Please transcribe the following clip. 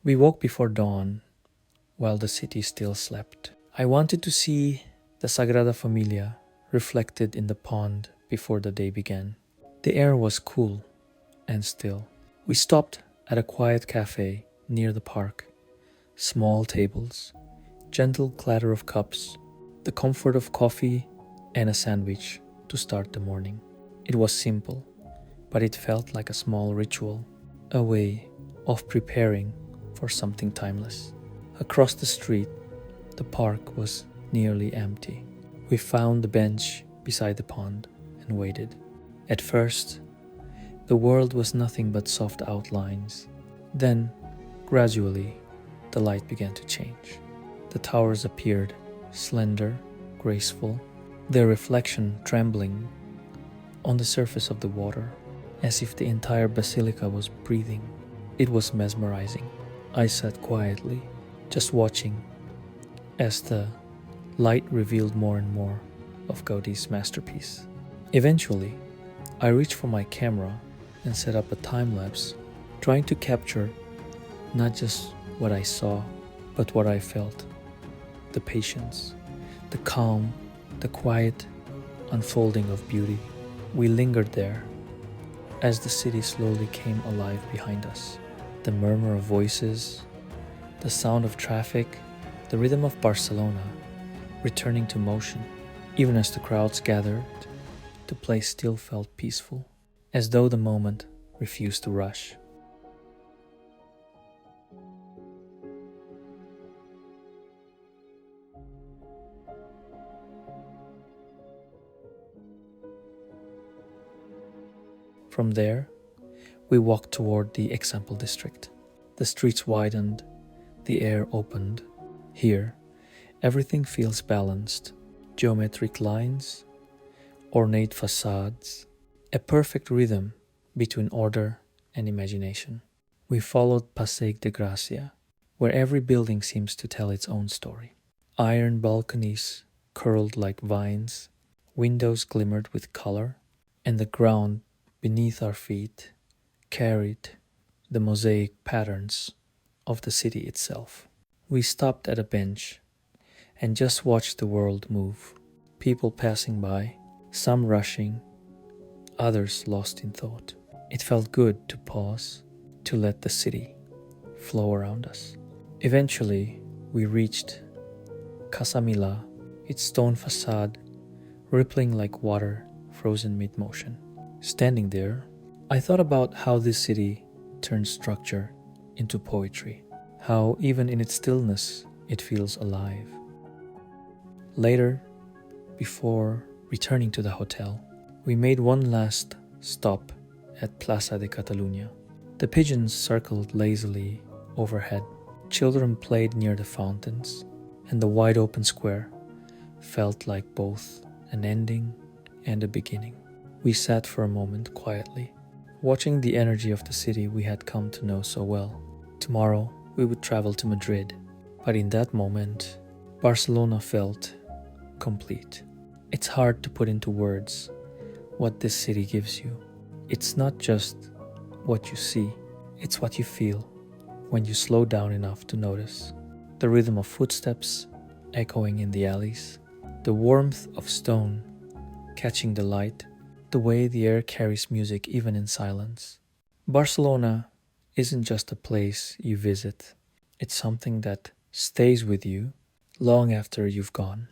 We woke before dawn while the city still slept. I wanted to see the Sagrada Familia reflected in the pond before the day began. The air was cool and still. We stopped at a quiet cafe near the park. Small tables, gentle clatter of cups, the comfort of coffee and a sandwich to start the morning. It was simple, but it felt like a small ritual, a way of preparing for something timeless. Across the street, the park was nearly empty. We found the bench beside the pond and waited. At first, the world was nothing but soft outlines. Then, gradually, the light began to change. The towers appeared, slender, graceful, their reflection trembling on the surface of the water, as if the entire basilica was breathing. It was mesmerizing. I sat quietly, just watching, as the light revealed more and more of Gaudí's masterpiece. Eventually, I reached for my camera and set up a time-lapse, trying to capture not just what I saw, but what I felt. The patience, the calm, the quiet unfolding of beauty. We lingered there as the city slowly came alive behind us. The murmur of voices, the sound of traffic, the rhythm of Barcelona returning to motion. Even as the crowds gathered, the place still felt peaceful, as though the moment refused to rush. From there, we walked toward the Eixample district. The streets widened, the air opened. Here, everything feels balanced. Geometric lines, ornate facades, a perfect rhythm between order and imagination. We followed Passeig de Gracia, where every building seems to tell its own story. Iron balconies curled like vines, windows glimmered with color, and the ground beneath our feet carried the mosaic patterns of the city itself. We stopped at a bench and just watched the world move. People passing by, some rushing, others lost in thought. It felt good to pause, to let the city flow around us. Eventually, we reached Casa Milà, its stone facade rippling like water frozen mid-motion. Standing there, I thought about how this city turns structure into poetry, how even in its stillness it feels alive. Later, before returning to the hotel, we made one last stop at Plaça de Catalunya. The pigeons circled lazily overhead, children played near the fountains, and the wide open square felt like both an ending and a beginning. We sat for a moment quietly, watching the energy of the city we had come to know so well. Tomorrow, we would travel to Madrid, but in that moment, Barcelona felt complete. It's hard to put into words what this city gives you. It's not just what you see, it's what you feel when you slow down enough to notice. The rhythm of footsteps echoing in the alleys, the warmth of stone catching the light, the way the air carries music even in silence. Barcelona isn't just a place you visit, it's something that stays with you long after you've gone.